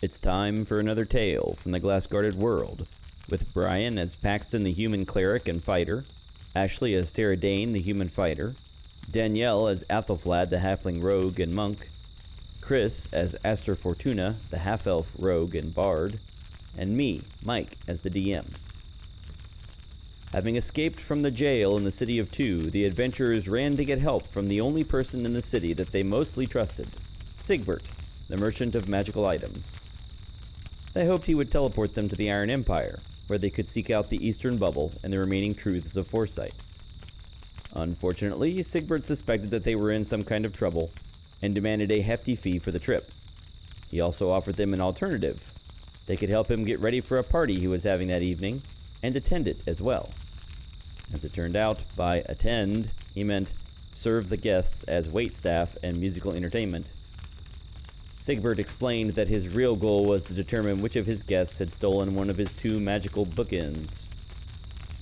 It's time for another tale from the glass-guarded world, with Brian as Paxton the human cleric and fighter, Ashley as Tara Dane the human fighter, Danielle as Athelflad the halfling rogue and monk, Chris as Aster Fortuna the half-elf rogue and bard, and me, Mike, as the DM. Having escaped from the jail in the city of Two, the adventurers ran to get help from the only person in the city that they mostly trusted, Sigbert, the merchant of magical items. They hoped he would teleport them to the Iron Empire, where they could seek out the Eastern Bubble and the remaining truths of foresight. Unfortunately, Sigbert suspected that they were in some kind of trouble and demanded a hefty fee for the trip. He also offered them an alternative. They could help him get ready for a party he was having that evening and attend it as well. As it turned out, by attend, he meant serve the guests as waitstaff and musical entertainment. Sigbert explained that his real goal was to determine which of his guests had stolen one of his 2 magical bookends.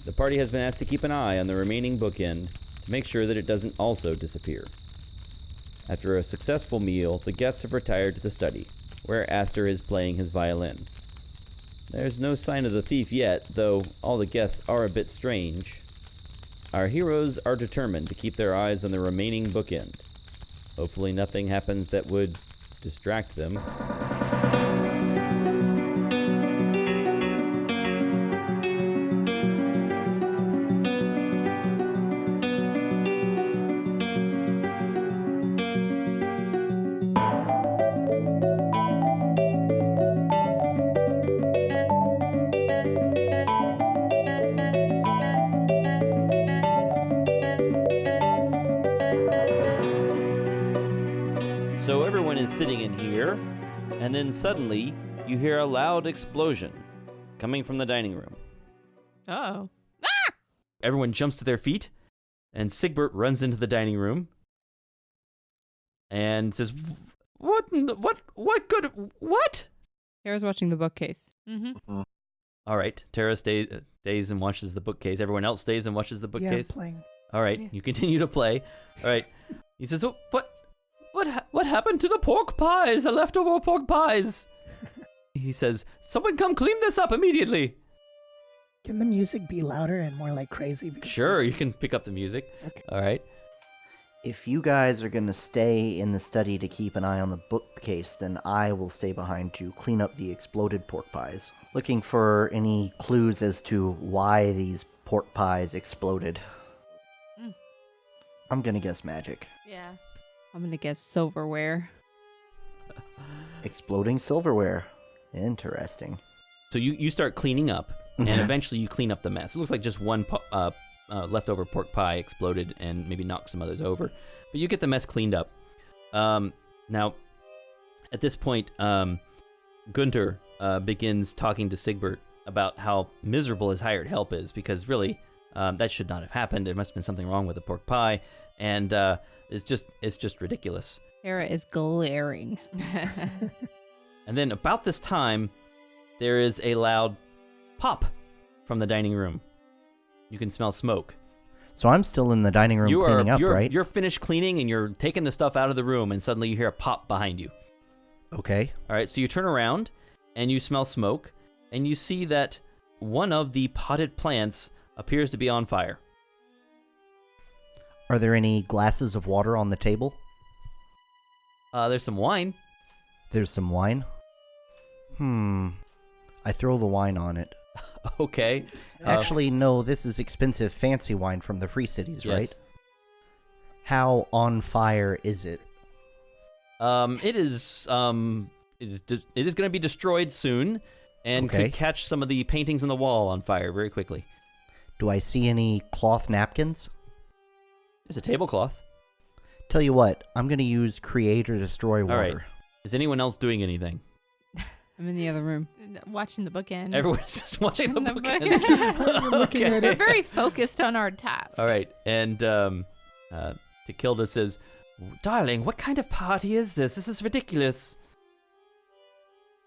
The party has been asked to keep an eye on the remaining bookend to make sure that it doesn't also disappear. After a successful meal, the guests have retired to the study, where Aster is playing his violin. There's no sign of the thief yet, though all the guests are a bit strange. Our heroes are determined to keep their eyes on the remaining bookend. Hopefully nothing happens that would distract them. So everyone is sitting in here, and then suddenly you hear a loud explosion coming from the dining room. Uh-oh. Everyone jumps to their feet, and Sigbert runs into the dining room and says, What? Tara's watching the bookcase. Mm-hmm. All right, Tara stays and watches the bookcase. Everyone else stays and watches the bookcase. Yeah, playing. All right, Yeah. you continue to play. All right, he says, What happened to the pork pies? The leftover pork pies? He says, someone come clean this up immediately. Can the music be louder and more like crazy? Sure, you can pick up the music. Okay. All right. If you guys are going to stay in the study to keep an eye on the bookcase, then I will stay behind to clean up the exploded pork pies. Looking for any clues as to why these pork pies exploded. Mm. I'm going to guess magic. Yeah. I'm gonna guess silverware. Exploding silverware. Interesting. So you start cleaning up, and Mhm. eventually you clean up the mess. It looks like just one leftover pork pie exploded and maybe knocked some others over. But you get the mess cleaned up. Now, at this point, Gunter begins talking to Sigbert about how miserable his hired help is, because really, that should not have happened. There must have been something wrong with the pork pie, and it's just ridiculous. Tara is glaring. And then about this time, there is a loud pop from the dining room. You can smell smoke. So I'm still in the dining room cleaning up, right? You're finished cleaning and you're taking the stuff out of the room, and suddenly you hear a pop behind you. Okay. All right, so you turn around and you smell smoke, and you see that one of the potted plants appears to be on fire. Are there any glasses of water on the table? There's some wine. There's some wine. I throw the wine on it. Okay. Actually, no, this is expensive, fancy wine from the Free Cities, yes. right? How on fire is it? It is going to be destroyed soon, and Okay. could catch some of the paintings on the wall on fire very quickly. Do I see any cloth napkins? There's a tablecloth. Tell you what, I'm going to use create or destroy water. All right. Is anyone else doing anything? I'm in the other room. Watching the bookend. Everyone's just watching the The book. Looking at We're it. very focused on our task. All right, and Tekilda says, "Darling, what kind of party is this? This is ridiculous."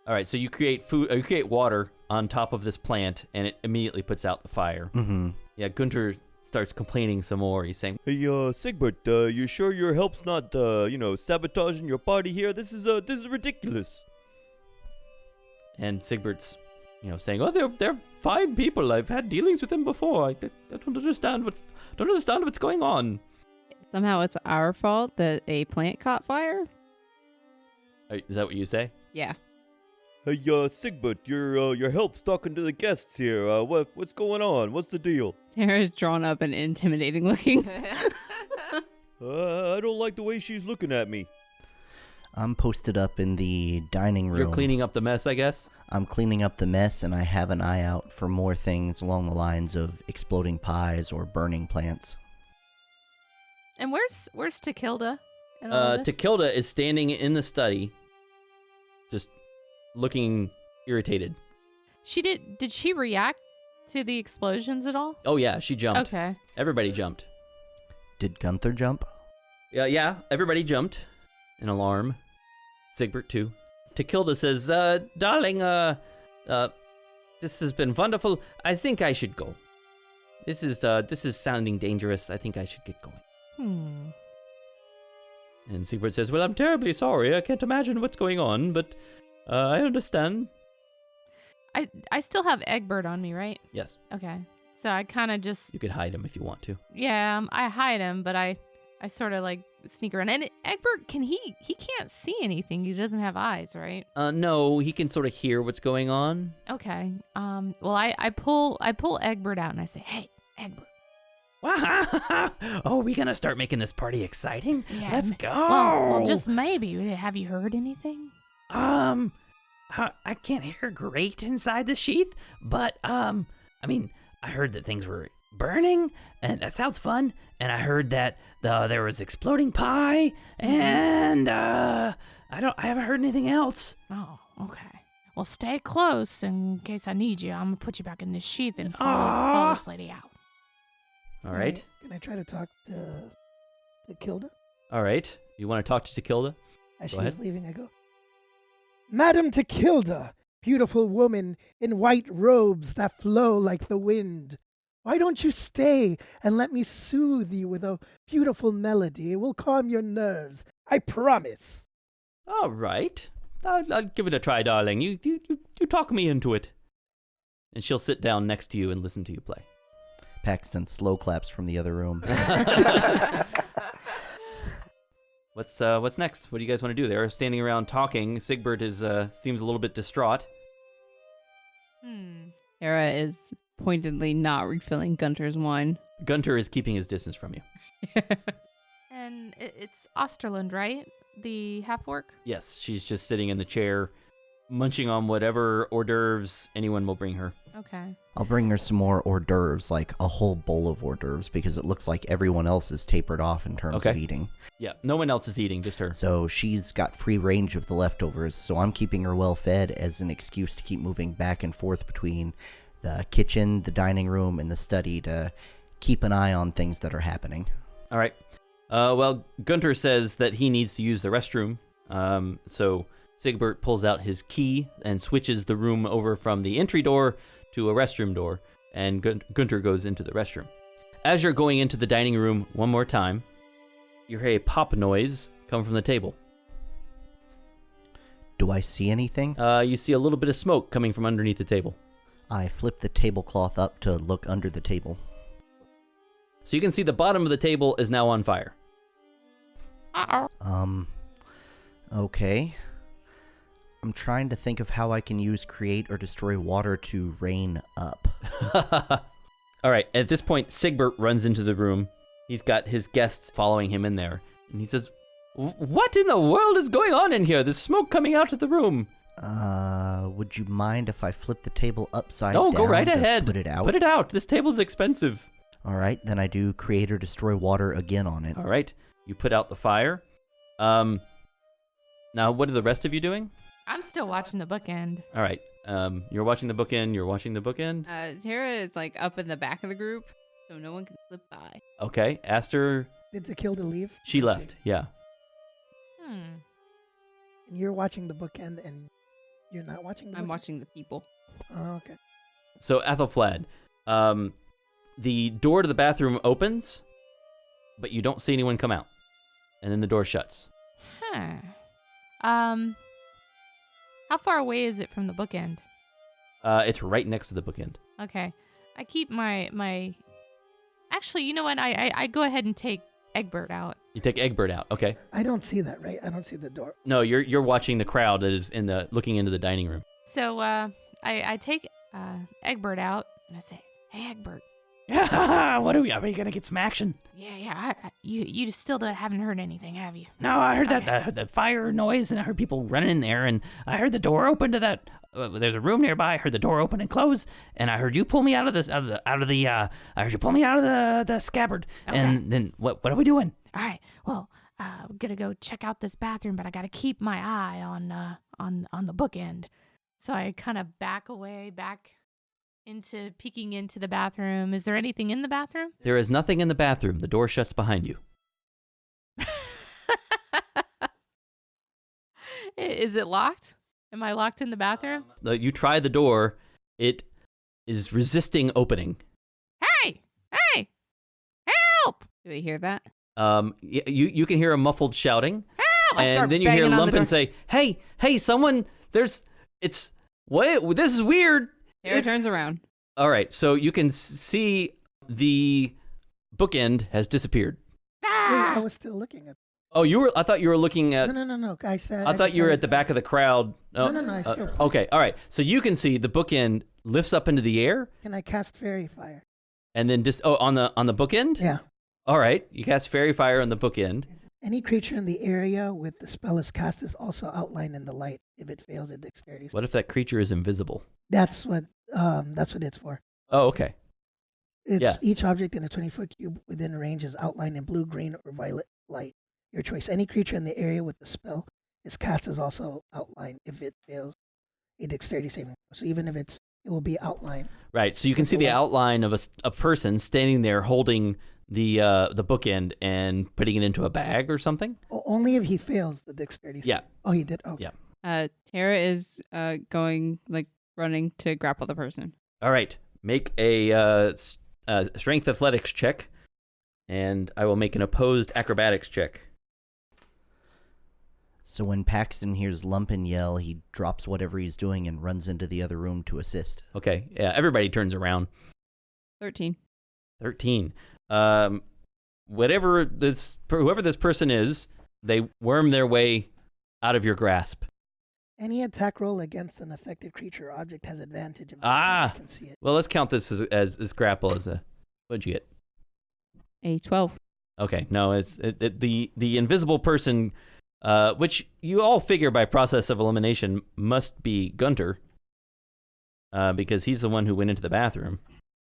All right, so you create food, you create water on top of this plant, and it immediately puts out the fire. Mm-hmm. Yeah, Gunter starts complaining some more. He's saying, Hey, Sigbert, you sure your help's not, sabotaging your party here? This is ridiculous. And Sigbert's, saying, "Oh, they're fine people. I've had dealings with them before. I don't understand what's going on." Somehow it's our fault that a plant caught fire? Is that what you say? Yeah. Hey, Sigbert, your help's talking to the guests here. What's going on? What's the deal? Tara's drawn up and intimidating looking. I don't like the way she's looking at me. I'm posted up in the dining room. You're cleaning up the mess, I guess? I'm cleaning up the mess, and I have an eye out for more things along the lines of exploding pies or burning plants. And where's Takilda? in all of this? Takilda is standing in the study, just looking irritated. Did she react to the explosions at all? Oh yeah, she jumped. Okay. Everybody jumped. Did Gunther jump? Yeah, everybody jumped in alarm. Sigbert too. Takilda says, "Darling, this has been wonderful. I think I should go. This is sounding dangerous. I think I should get going." And Sigbert says, "Well, I'm terribly sorry. I can't imagine what's going on, but I understand." I still have Egbert on me, right? Yes. Okay. So I kind of just, You could hide him if you want to. yeah, I hide him, but I sort of like sneak around. And Egbert, he can't see anything. He doesn't have eyes, right? No, he can sort of hear what's going on. Okay. Well, I pull Egbert out and I say, "Hey, Egbert." Oh, we gonna start making this party exciting? Yeah, Let's go. Well, just maybe. Have you heard anything? I can't hear great inside the sheath, but I mean, I heard that things were burning, and that sounds fun. And I heard that there was exploding pie, and I haven't heard anything else. Oh, okay. Well, stay close in case I need you. I'm gonna put you back in this sheath and follow this lady out. All right. Can I try to talk to Kilda? All right. You want to talk to Takilda? As Go she was ahead. leaving, I go, "Madam Takilda, beautiful woman in white robes that flow like the wind. Why don't you stay and let me soothe you with a beautiful melody? It will calm your nerves. I promise." All right. I'll give it a try, darling. You talk me into it. And she'll sit down next to you and listen to you play. Paxton slow claps from the other room. What's next? What do you guys want to do? They're standing around talking. Sigbert seems a little bit distraught. Tara is pointedly not refilling Gunter's wine. Gunter is keeping his distance from you. And it's Osterland, right? The half-orc? Yes, she's just sitting in the chair, munching on whatever hors d'oeuvres anyone will bring her. Okay. I'll bring her some more hors d'oeuvres, like a whole bowl of hors d'oeuvres, because it looks like everyone else is tapered off in terms of Okay. eating. Yeah, no one else is eating, just her. So she's got free range of the leftovers, so I'm keeping her well fed as an excuse to keep moving back and forth between the kitchen, the dining room, and the study to keep an eye on things that are happening. All right. Well, Gunter says that he needs to use the restroom. So Sigbert pulls out his key and switches the room over from the entry door to a restroom door, and Gunter goes into the restroom. As you're going into the dining room one more time, you hear a pop noise come from the table. Do I see anything? You see a little bit of smoke coming from underneath the table. I flip the tablecloth up to look under the table. So you can see the bottom of the table is now on fire. Uh-oh. Okay. I'm trying to think of how I can use create or destroy water to rain up. All right, at this point, Sigbert runs into the room. He's got his guests following him in there. And he says, "What in the world is going on in here? There's smoke coming out of the room." Would you mind if I flip the table upside No, down go right to ahead. put it out? Put it out. This table's expensive. All right, then I do create or destroy water again on it. All right, you put out the fire. Now, what are the rest of you doing? I'm still watching the bookend. All right, you're watching the bookend. You're watching the bookend. Tara is like up in the back of the group, so no one can slip by. Okay, Aster, Did Takilda leave? she left. Yeah. And you're watching the bookend and you're not watching the I'm bookend? watching the people. Oh, okay. So Athelflad, the door to the bathroom opens, but you don't see anyone come out, and then the door shuts. Huh. How far away is it from the bookend? It's right next to the bookend. Okay. I keep my. Actually, you know what? I go ahead and take Egbert out. You take Egbert out. Okay. I don't see that, right? I don't see the door. No, you're watching the crowd that is looking into the dining room. So I take Egbert out and I say, "Hey, Egbert." Yeah, are we gonna get some action? Yeah. You still haven't heard anything, have you? No, I heard Okay. that fire noise, and I heard people running in there, and I heard the door open to that. There's a room nearby. I heard the door open and close, and I heard you pull me out of this, I heard you pull me out of the scabbard. Okay. And then what are we doing? All right. Well, I'm gonna go check out this bathroom, but I gotta keep my eye on the bookend. So I kind of back away, into peeking into the bathroom. Is there anything in the bathroom? There is nothing in the bathroom. The door shuts behind you. Is it locked? Am I locked in the bathroom? You try the door. It is resisting opening. Hey! Help! Do we hear that? You can hear a muffled shouting, Help! and then you hear Lumpen say, "Hey, someone! What? This is weird." Tara turns around. All right, so you can see the bookend has disappeared. Wait, I Ah! was still looking at. Oh, I thought you were looking at. No. I said. I thought you were at the back of the crowd. Oh, No. I still. okay, all right. So you can see the bookend lifts up into the air, Can I cast fairy fire? and then on the bookend. Yeah. All right, you cast fairy fire on the bookend. Any creature in the area with the spell is cast is also outlined in the light. If it fails at dexterity, What if that creature is invisible? that's what it's for. Oh, okay. It's Yeah. each object in a 20-foot cube within range is outlined in blue, green, or violet light. Your choice. Any creature in the area with the spell is cast is also outlined if it fails a dexterity saving throw. So even if it will be outlined. Right. So you can With see the the light. outline of a person standing there holding the bookend and putting it into a bag or something. Only if he fails the dexterity. Yeah. Saving. Oh, he did. Okay. Yeah. Tara is going running to grapple the person. All right. Make a strength athletics check, and I will make an opposed acrobatics check. So when Paxton hears Lumpen yell, he drops whatever he's doing and runs into the other room to assist. Okay. Yeah. Everybody turns around. 13. 13. Whoever this person is, they worm their way out of your grasp. Any attack roll against an affected creature or object has advantage if the Ah. attacker can see it. Well, let's count this as grapple as a. What'd you get? A 12. Okay, no, the invisible person, which you all figure by process of elimination must be Gunter, because he's the one who went into the bathroom,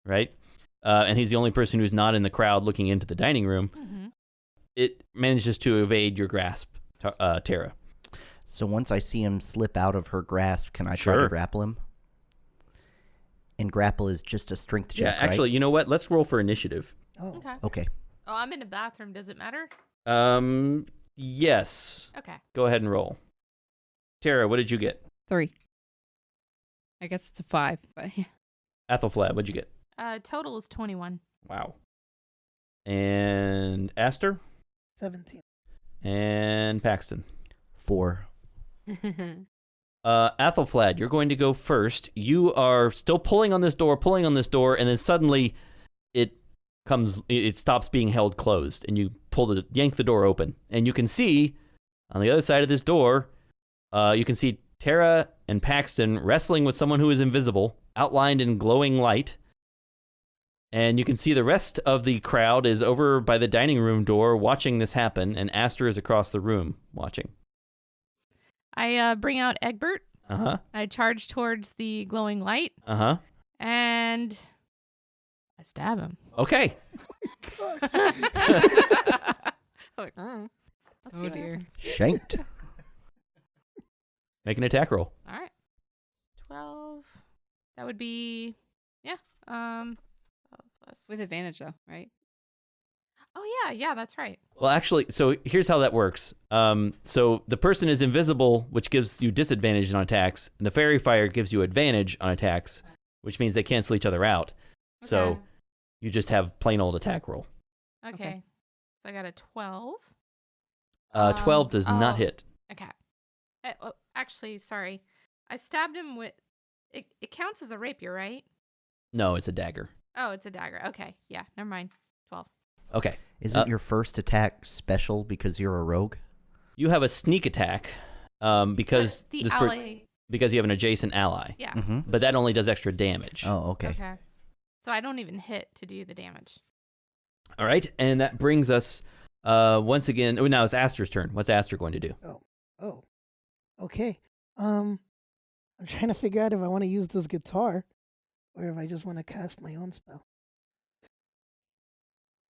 right? And he's the only person who's not in the crowd looking into the dining room. Mm-hmm. It manages to evade your grasp, Tara. So once I see him slip out of her grasp, can I try Sure. to grapple him? And grapple is just a strength Yeah, check, actually, you know what? Let's roll for initiative. Oh. Okay. right? Okay. Oh, I'm in the bathroom. Does it matter? Yes. Okay. Go ahead and roll. Tara, what did you get? 3. I guess it's a 5, but yeah. Athelflad, what'd you get? Total is 21. Wow. And Aster 17. and Paxton. 4. Athelflad, you're going to go first. You are still pulling on this door, and then suddenly it stops being held closed, and you yank the door open, and you can see on the other side of this door, you can see Tara and Paxton wrestling with someone who is invisible, outlined in glowing light. And you can see the rest of the crowd is over by the dining room door watching this happen, and Aster is across the room watching. I bring out Egbert. Uh-huh. I charge towards the glowing light, Uh-huh. and I stab him. Okay. Like, let's see Oh, what dear. happens. Shanked. Make an attack roll. All right. It's 12. That would be, yeah. 12 plus. With advantage, though, right? Oh, yeah, that's right. Well, actually, so here's how that works. So the person is invisible, which gives you disadvantage on attacks, and the fairy fire gives you advantage on attacks, which means they cancel each other out. So Okay. you just have plain old attack roll. Okay. So I got a 12. 12 does not oh. hit. Okay. Actually, sorry. I stabbed him with. It counts as a rapier, right? No, it's a dagger. Oh, it's a dagger. Okay, yeah, never mind. 12. Okay. Isn't your first attack special because you're a rogue? You have a sneak attack because The ally. because you have an adjacent ally. Yeah. Mm-hmm. But that only does extra damage. Oh, okay. Okay. So I don't even hit to do the damage. All right, and that brings us once again. Oh, now it's Aster's turn. What's Aster going to do? Oh. Okay. I'm trying to figure out if I want to use this guitar or if I just want to cast my own spell.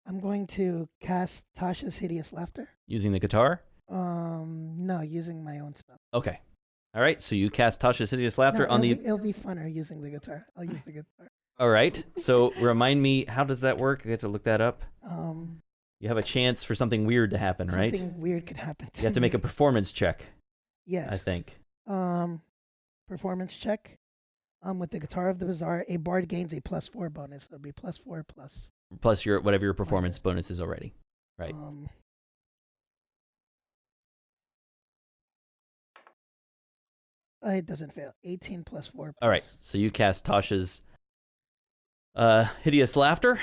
I'm going to cast Tasha's Hideous Laughter. Using the guitar? No, using my own spell. Okay. All right, so you cast Tasha's Hideous Laughter No, on the... it'll be funner using the guitar. I'll use the guitar. All right, so remind me, how does that work? I have to look that up. You have a chance for something weird to happen, right? Something weird could happen to You have to make a me. performance check, Yes. I think. Performance check. With the Guitar of the Bazaar, a bard gains a +4 bonus. So it'll be +4 plus. Plus your whatever your performance Minus. bonus is already. Right. It doesn't fail. 18 plus 4 plus. All right, so you cast Tasha's Hideous Laughter,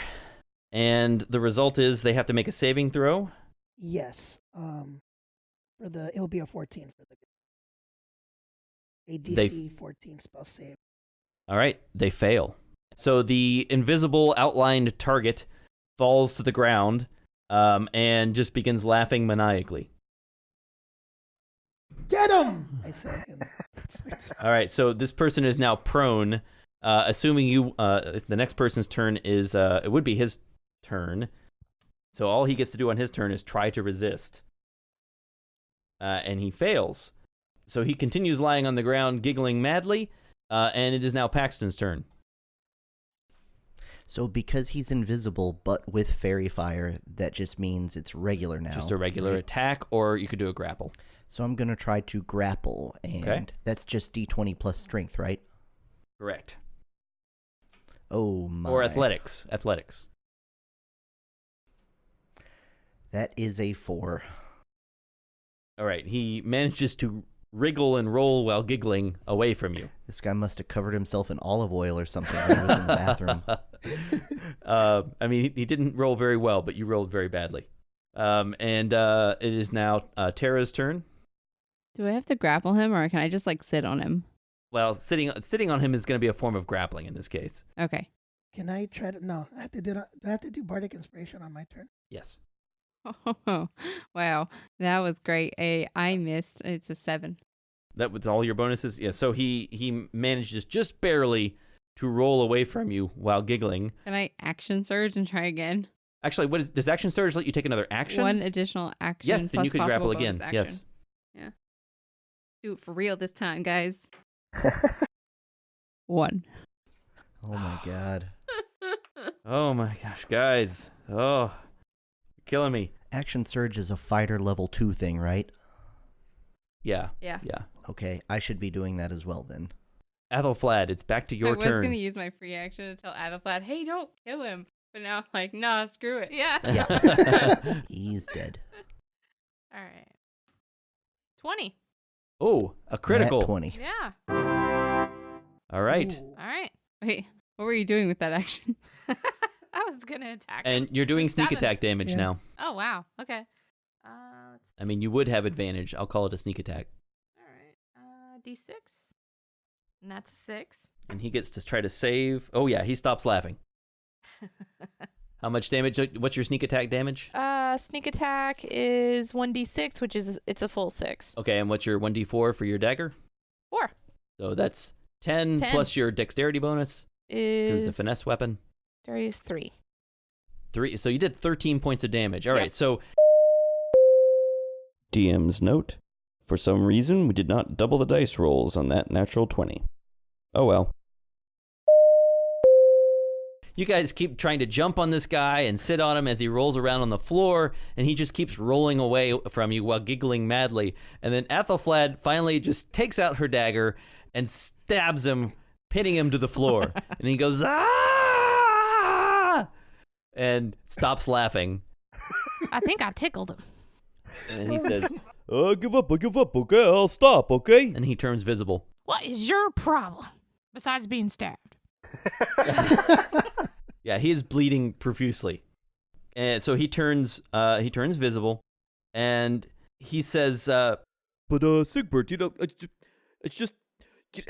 and the result is they have to make a saving throw. Yes. It'll be a 14 for the a DC They- 14 spell save. All right, they fail. So the invisible outlined target falls to the ground and just begins laughing maniacally. Get him! I say. All right, so this person is now prone. Assuming you, the next person's turn is, it would be his turn. So all he gets to do on his turn is try to resist. And he fails. So he continues lying on the ground, giggling madly, and it is now Paxton's turn. So because he's invisible, but with fairy fire, that just means it's regular now. Just a regular right? attack, or you could do a grapple. So I'm going to try to grapple, and Okay. that's just D20 plus strength, right? Correct. Oh my. Or athletics. Athletics. That is a 4. All right, he manages to wriggle and roll while giggling away from you. This guy must have covered himself in olive oil or something when he was in the bathroom. I mean, he didn't roll very well, but you rolled very badly. And it is now Tara's turn. Do I have to grapple him or can I just like sit on him? Well, sitting on him is going to be a form of grappling in this case. Okay. Can I try to? No, I have to do. Do I have to do Bardic Inspiration on my turn? Yes. Oh, wow. That was great. I missed. It's a 7. That with all your bonuses? Yeah, so he manages just barely to roll away from you while giggling. Can I action surge and try again? Actually, does Action Surge let you take another action? One additional action. Yes, then plus you could possible grapple bonus again. action. Yes. Yeah. Do it for real this time, guys. 1. Oh my god. Oh my gosh, guys. Oh, you're killing me. Action Surge is a fighter level 2 thing, right? Yeah. Yeah. Yeah. Okay, I should be doing that as well then. Athelflad, it's back to your I was turn. going to use my free action to tell Athelflad, hey, don't kill him. But now I'm like, nah, screw it. Yeah. He's dead. All right. 20. Oh, a critical. Nat 20. Yeah. All right. Ooh. All right. Wait, what were you doing with that action? I was going to attack And him. you're doing With sneak stabbing. attack damage Yeah. now. Oh, wow. Okay. Let's I mean, you would have advantage. I'll call it a sneak attack. All right. D6. And that's a 6. And he gets to try to save. Oh, yeah, he stops laughing. How much damage? What's your sneak attack damage? Sneak attack is 1d6, which is it's a full 6. Okay, and what's your 1d4 for your dagger? 4 So that's 10 10. plus your dexterity bonus, because is it's a finesse weapon. Darius 3. 3. So you did 13 points of damage. All right, Yep. so DM's note: for some reason, we did not double the dice rolls on that natural 20. Oh well. you guys keep trying to jump on this guy and sit on him as he rolls around on the floor, and he just keeps rolling away from you while giggling madly. And then Athelflad finally just takes out her dagger and stabs him, pinning him to the floor. And he goes, ah! And stops laughing. I think I tickled him. And he says, Give up, okay? I'll stop, okay? and he turns visible. What is your problem? Besides being stabbed. Yeah, he is bleeding profusely. And so he turns visible, and he says, But Sigbert, it's just, you,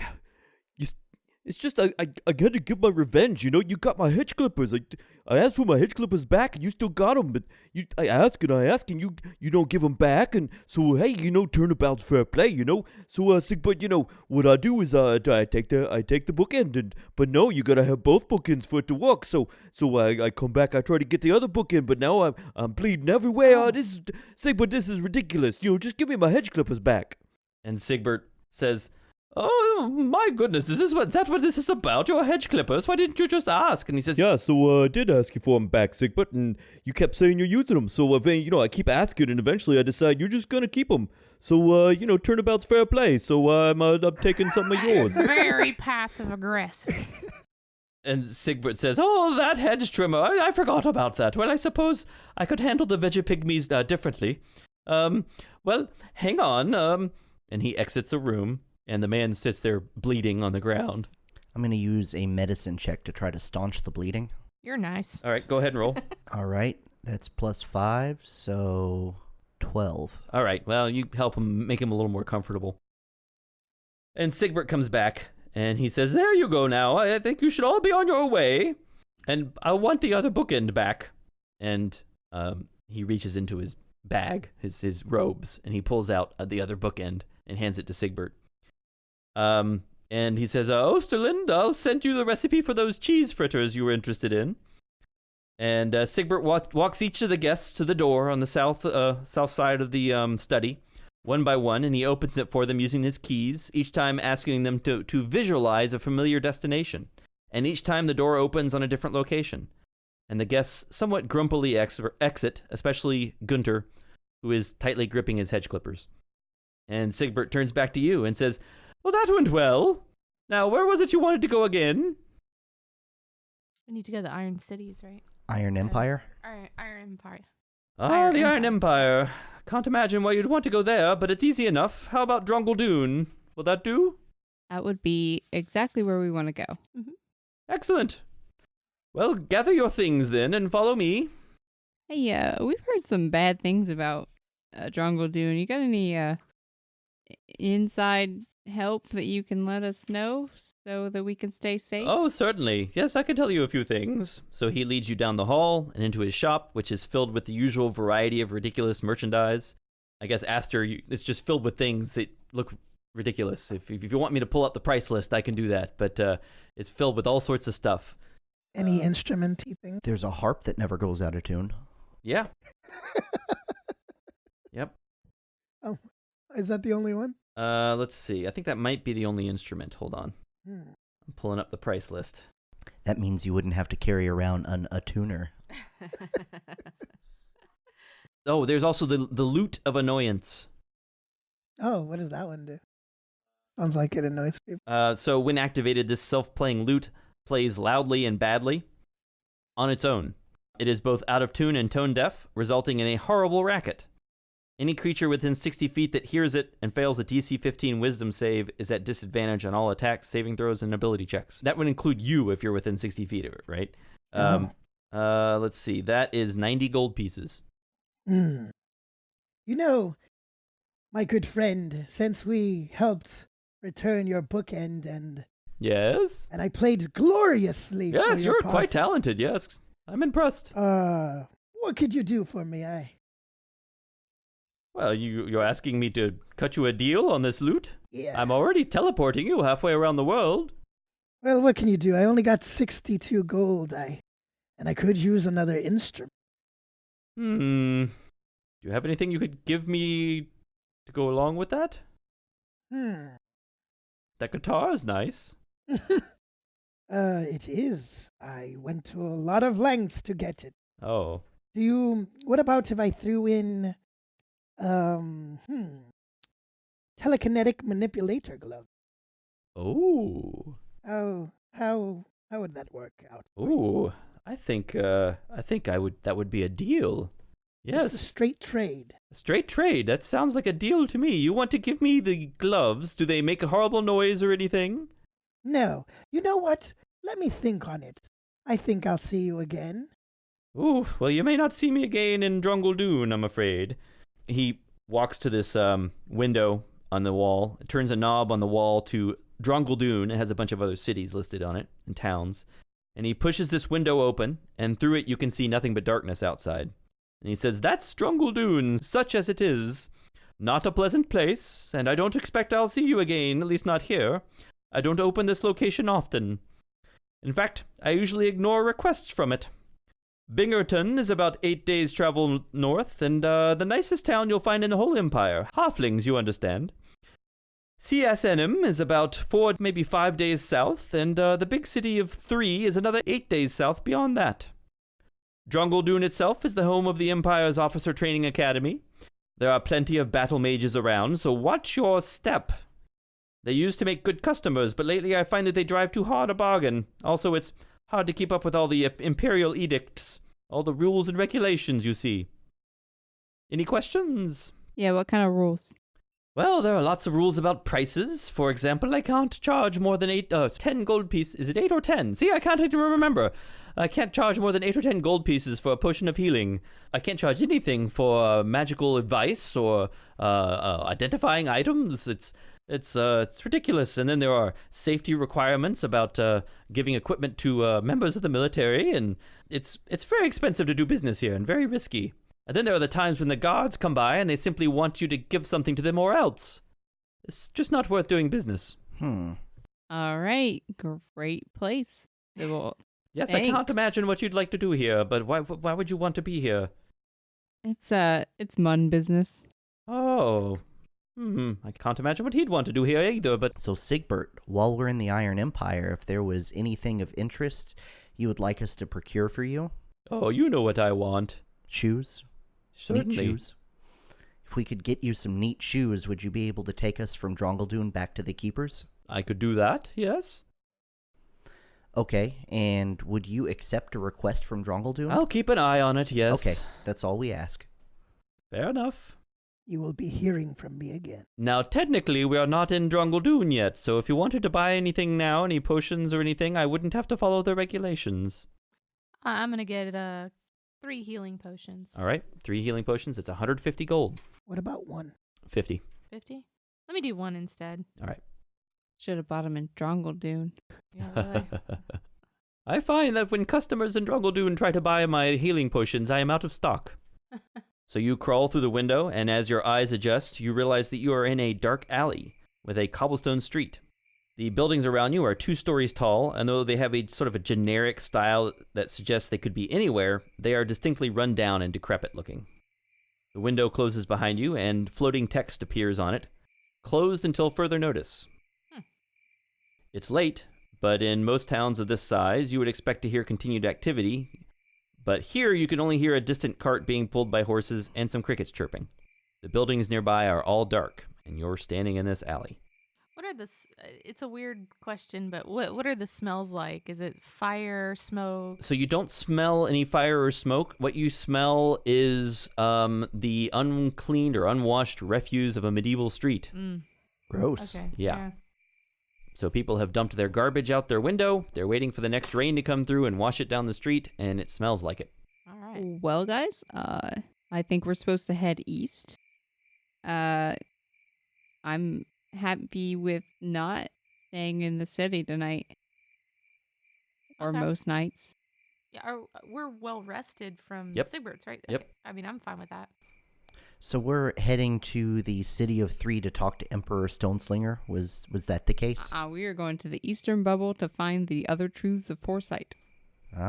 it's just I gotta get my revenge. You got my hedge clippers. I asked for my hedge clippers back, and you still got them. But I ask, and you don't give them back. And so hey, turnabout's fair play. So Sigbert, what I do is I take the bookend, but no, you gotta have both bookends for it to work. So I come back, I try to get the other bookend, but now I'm bleeding everywhere. Sigbert, this is ridiculous. Just give me my hedge clippers back. and Sigbert says, "Oh my goodness, is that what this is about? Your hedge clippers? Why didn't you just ask?" And he says, Yeah, so I did ask you for them back, Sigbert, and you kept saying you're using them. So I keep asking, and eventually I decide you're just gonna keep them. So turnabout's fair play. So I'm taking some of yours. Very passive aggressive. And Sigbert says, "Oh, that hedge trimmer. I forgot about that. Well, I suppose I could handle the veggie-pygmies differently. Well, hang on." And he exits the room, and the man sits there bleeding on the ground. I'm going to use a medicine check to try to staunch the bleeding. You're nice. All right, go ahead and roll. All right, that's +5, so 12. All right, well, you help him, make him a little more comfortable. And Sigbert comes back, and he says, "There you go now. I think you should all be on your way. And I want the other bookend back." And he reaches into his bag, his robes, and he pulls out the other bookend and hands it to Sigbert. And he says, "Osterland, I'll send you the recipe for those cheese fritters you were interested in." And Sigbert walks each of the guests to the door on the south side of the study, one by one, and he opens it for them using his keys, each time asking them to visualize a familiar destination. And each time the door opens on a different location. And the guests somewhat grumpily exit, especially Gunter, who is tightly gripping his hedge clippers. And Sigbert turns back to you and says, "Well, that went well. Now, where was it you wanted to go again?" We need to go to the Iron Cities, right? Iron Empire? Iron Empire. Ah, the Iron Empire. Can't imagine why you'd want to go there, but it's easy enough. How about Drongle Will that do? That would be exactly where we want to go. Excellent. Well, gather your things then and follow me. Hey, we've heard some bad things about Drongle. You got any inside help that you can let us know so that we can stay safe? Oh, certainly. Yes, I can tell you a few things. So he leads you down the hall and into his shop, which is filled with the usual variety of ridiculous merchandise. I guess Aster, it's just filled with things that look ridiculous. If you want me to pull up the price list, I can do that. But it's filled with all sorts of stuff. Any instrument-y thing? There's a harp that never goes out of tune. Yeah. Yep. Oh, is that the only one? Let's see. I think that might be the only instrument. Hold on. Hmm. I'm pulling up the price list. That means you wouldn't have to carry around a tuner. Oh, there's also the lute of annoyance. Oh, what does that one do? Sounds like it annoys people. So when activated, this self-playing lute plays loudly and badly on its own. It is both out of tune and tone deaf, resulting in a horrible racket. Any creature within 60 feet that hears it and fails a DC 15 wisdom save is at disadvantage on all attacks, saving throws, and ability checks. That would include you if you're within 60 feet of it, right? Let's see. That is 90 gold pieces. You know, my good friend, since we helped return your bookend and Yes? I played gloriously. Yes, for your you're part. quite talented, yes. I'm impressed. What could you do for me? Well, you're asking me to cut you a deal on this loot? Yeah. I'm already teleporting you halfway around the world. Well, what can you do? I only got 62 gold. And I could use another instrument. Do you have anything you could give me to go along with that? That guitar is nice. It is. I went to a lot of lengths to get it. Oh. What about if I threw in, telekinetic manipulator glove? Oh. How would that work out? Ooh. I think that would be a deal. Just a Yes. straight trade. Straight trade. That sounds like a deal to me. You want to give me the gloves? Do they make a horrible noise or anything? No. You know what? Let me think on it. I think I'll see you again. Ooh, well, you may not see me again in Drungledoon, I'm afraid. He walks to this window on the wall, turns a knob on the wall to Drungledoon. It has a bunch of other cities listed on it and towns. And he pushes this window open, and through it you can see nothing but darkness outside. And he says, "That's Drungledoon, such as it is. Not a pleasant place, and I don't expect I'll see you again, at least not here. I don't open this location often. In fact, I usually ignore requests from it. Bingerton is about 8 days' travel north, and the nicest town you'll find in the whole empire. Halflings, you understand. CSNM is about 4, maybe 5 days south, and the big city of 3 is another 8 days south beyond that. Drungledoon itself is the home of the Empire's Officer Training Academy. There are plenty of battle mages around, so watch your step. They used to make good customers, but lately I find that they drive too hard a bargain. Also, it's hard to keep up with all the imperial edicts, all the rules and regulations, you see. Any questions?" Yeah, what kind of rules? Well, there are lots of rules about prices. For example, I can't charge more than 10 gold pieces. Is it 8 or 10? See, I can't even remember. I can't charge more than 8 or 10 gold pieces for a potion of healing. I can't charge anything for magical advice or identifying items. It's ridiculous. And then there are safety requirements about giving equipment to members of the military, and it's very expensive to do business here and very risky. And then there are the times when the guards come by and they simply want you to give something to them or else. It's just not worth doing business. All right, great place. Well, Yes, I can't thanks. imagine what you'd like to do here, but why would you want to be here? It's Mun business. Oh. I can't imagine what he'd want to do here either, but So, Sigbert, while we're in the Iron Empire, if there was anything of interest you would like us to procure for you, oh, you know what I want. shoes, Certainly. neat shoes. If we could get you some neat shoes, would you be able to take us from Drongledoon back to the Keepers? I could do that, yes. Okay, and would you accept a request from Drongledoon? I'll keep an eye on it, yes. Okay, that's all we ask. Fair enough. You will be hearing from me again. Now, technically, we are not in Drungledoon yet, so if you wanted to buy anything now, any potions or anything, I wouldn't have to follow the regulations. I'm going to get 3 healing potions. All right, 3 healing potions. It's 150 gold. What about one? 50. 50? Let me do 1 instead. All right. Should have bought him in Drongledoon. Yeah, really. I find that when customers in Drungledoon try to buy my healing potions, I am out of stock. So you crawl through the window, and as your eyes adjust, you realize that you are in a dark alley with a cobblestone street. The buildings around you are 2 stories tall, and though they have a sort of a generic style that suggests they could be anywhere, they are distinctly run down and decrepit looking. The window closes behind you, and floating text appears on it. Closed until further notice. It's late, but in most towns of this size, you would expect to hear continued activity. But here, you can only hear a distant cart being pulled by horses and some crickets chirping. The buildings nearby are all dark, and you're standing in this alley. What are the... It's a weird question, but what are the smells like? Is it fire, smoke? So you don't smell any fire or smoke. What you smell is the uncleaned or unwashed refuse of a medieval street. Gross. Okay. Yeah. So people have dumped their garbage out their window. They're waiting for the next rain to come through and wash it down the street, and it smells like it. All right. Well, guys, I think we're supposed to head east. I'm happy with not staying in the city tonight. Or Okay. most nights. Yeah, we're well rested from Yep. Sigbert's, right? Yep. I mean, I'm fine with that. So we're heading to the City of 3 to talk to Emperor Stoneslinger. Was that the case? We are going to the Eastern Bubble to find the other truths of foresight.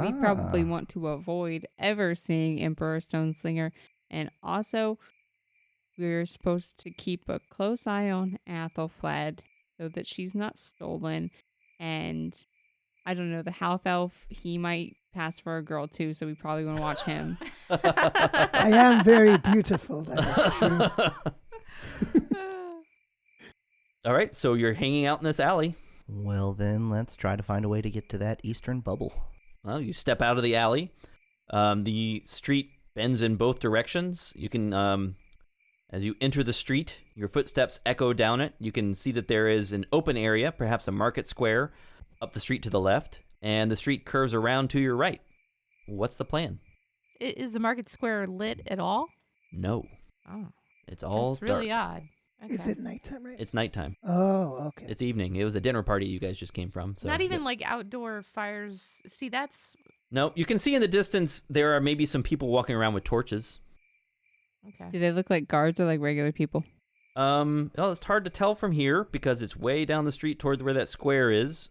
We probably want to avoid ever seeing Emperor Stoneslinger, and also we're supposed to keep a close eye on Athelflaed so that she's not stolen. And I don't know, the half elf, he might pass for a girl too, so we probably want to watch him. I am very beautiful, that is true. All right, so you're hanging out in this alley. Well, then let's try to find a way to get to that Eastern Bubble. Well, you step out of the alley. The street bends in both directions. You can, as you enter the street, your footsteps echo down it. You can see that there is an open area, perhaps a market square, up the street to the left, and the street curves around to your right. What's the plan? Is the market square lit at all? No. Oh, It's all that's really dark. odd. Okay. Is it nighttime, right? It's nighttime. Oh, okay. It's evening. It was a dinner party you guys just came from. So Not even like outdoor fires. See, that's No, you can see in the distance there are maybe some people walking around with torches. okay. Do they look like guards or like regular people? Well, it's hard to tell from here because it's way down the street toward where that square is.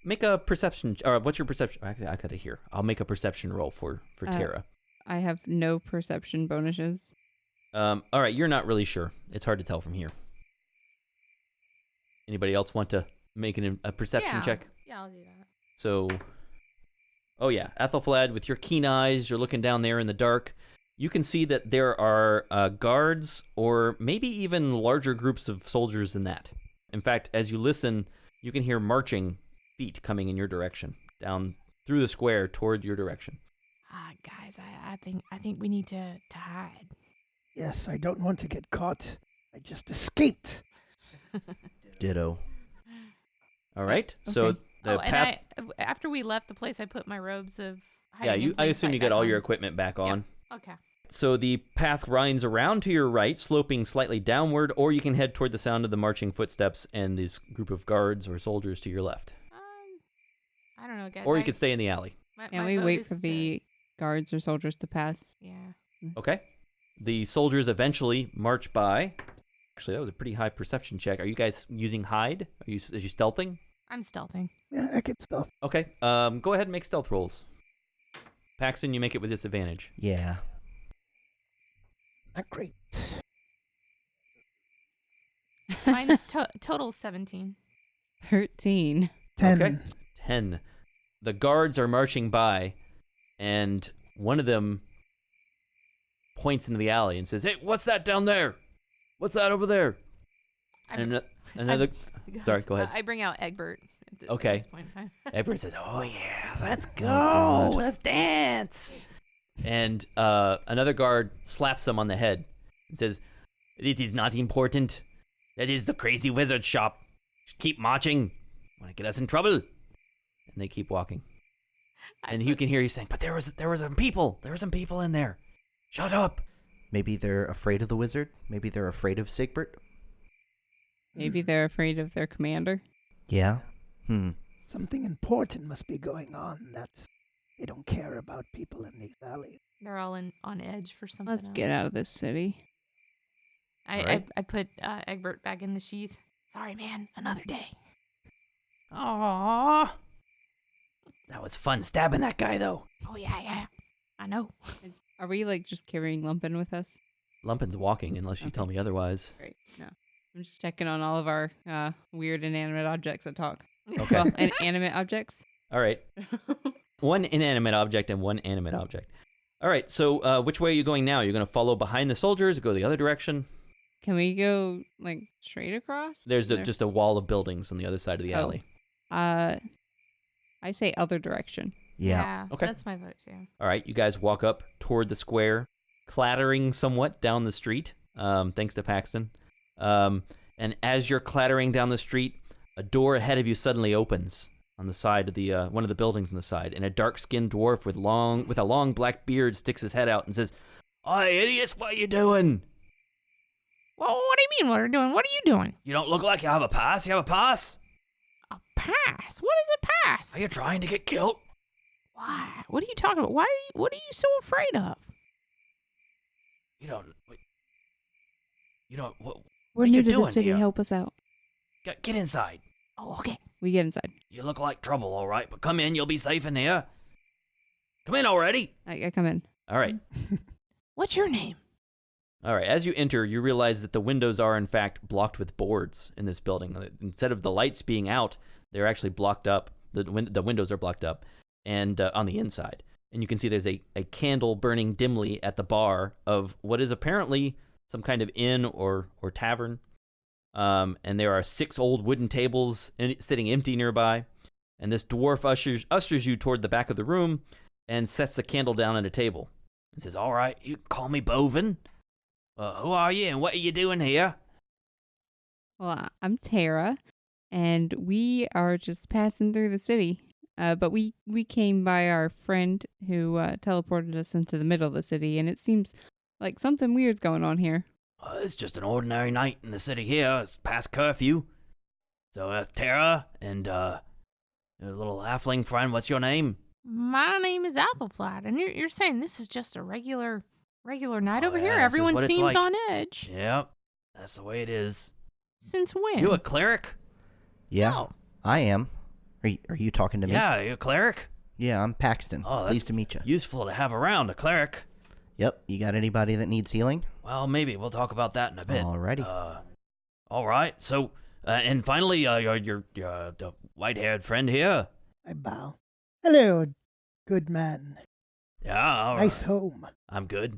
Make a perception. Or what's your perception? Actually, I got it here. I'll make a perception roll for Tara. I have no perception bonuses. All right, you're not really sure. It's hard to tell from here. Anybody else want to make a perception check? Yeah, I'll do that. So, oh yeah, Ethelflad, with your keen eyes, you're looking down there in the dark. You can see that there are guards or maybe even larger groups of soldiers than that. In fact, as you listen, you can hear marching feet coming in your direction, down through the square toward your direction. Guys, I think we need to hide. Yes, I don't want to get caught. I just escaped. Ditto. All right, Okay. so the and path. after we left the place, I put my robes of Yeah, hiding in I plain assume sight you got back all on. your equipment back on. Okay. So the path winds around to your right, sloping slightly downward, or you can head toward the sound of the marching footsteps and this group of guards or soldiers to your left. I don't know, guys. Or you could stay in the alley. Can we wait for the guards or soldiers to pass? Yeah. Okay. The soldiers eventually march by. Actually, that was a pretty high perception check. Are you guys using hide? Are you stealthing? I'm stealthing. Yeah, I get stuff. Okay. Go ahead and make stealth rolls. Paxton, you make it with disadvantage. Yeah. Not great. Mine's total 17. 13. 10. Okay. 10. The guards are marching by, and one of them points into the alley and says, "Hey, what's that down there? What's that over there?" And another... Sorry, go ahead. I bring out Egbert at Okay. this point in time. Egbert says, "Oh yeah, let's go. God. Let's dance." And another guard slaps him on the head and says, "It is not important. That is the crazy wizard shop. Just keep marching. Want to get us in trouble?" And they keep walking. And you can hear you saying, "But there was some people. There were some people in there. Shut up." Maybe they're afraid of the wizard. Maybe they're afraid of Sigbert. Maybe they're afraid of their commander. Yeah. Something important must be going on. They don't care about people in these alleys. They're all on edge for something. Let's get out of this city. I put Egbert back in the sheath. Sorry, man. Another day. Aww. That was fun stabbing that guy, though. Oh yeah. I know. Are we like just carrying Lumpin with us? Lumpin's walking unless you tell me otherwise. Great. No. I'm just checking on all of our weird inanimate objects that talk. Okay. Well, inanimate objects. All right. One inanimate object and one animate object. All right, so which way are you going now? You're going to follow behind the soldiers, go the other direction? Can we go like straight across? There's There- just a wall of buildings on the other side of the Oh. alley. I say other direction. Yeah. Okay. That's my vote too. All right, you guys walk up toward the square, clattering somewhat down the street, thanks to Paxton. And as you're clattering down the street, a door ahead of you suddenly opens on the side of the one of the buildings on the side, and a dark-skinned dwarf with a long black beard sticks his head out and says, "Hi, idiots, what are you doing? Well, what do you mean? What are you doing? What are you doing? You don't look like you have a pass. You have a pass? A pass? What is a pass? Are you trying to get killed? Why? What are you talking about? What are you so afraid of? You don't. You don't. What We're are new you to the doing city. here? Help us out. Get inside. Oh, okay. We get inside. You look like trouble, all right, but come in. You'll be safe in here. Come in already. I come in. All right. What's your name? All right, as you enter, you realize that the windows are, in fact, blocked with boards in this building. Instead of the lights being out, they're actually blocked up. The windows are blocked up and on the inside. And you can see there's a candle burning dimly at the bar of what is apparently some kind of inn or tavern. And there are 6 old wooden tables sitting empty nearby. And this dwarf ushers you toward the back of the room and sets the candle down at a table and says, "All right, you can call me Bovin. Who are you and what are you doing here?" Well, I'm Tara, and we are just passing through the city. But we came by our friend who teleported us into the middle of the city, and it seems like something weird's going on here. It's just an ordinary night in the city here. It's past curfew. So that's Tara and your little halfling friend. What's your name? My name is Athelflat, and you're saying this is just a regular night over here? Yeah, this is Everyone what it's seems like. on edge. Yep, that's the way it is. Since when? You a cleric? Yeah, Oh. I am. Are you talking to me? Yeah, you a cleric? Yeah, I'm Paxton. Oh, that's Pleased to meet you. useful to have around, a cleric. Yep, you got anybody that needs healing? Well, maybe we'll talk about that in a bit. Alrighty. All right. So, and finally, your the white-haired friend here. I bow. Hello, good man. Yeah. All Nice right. home. I'm good.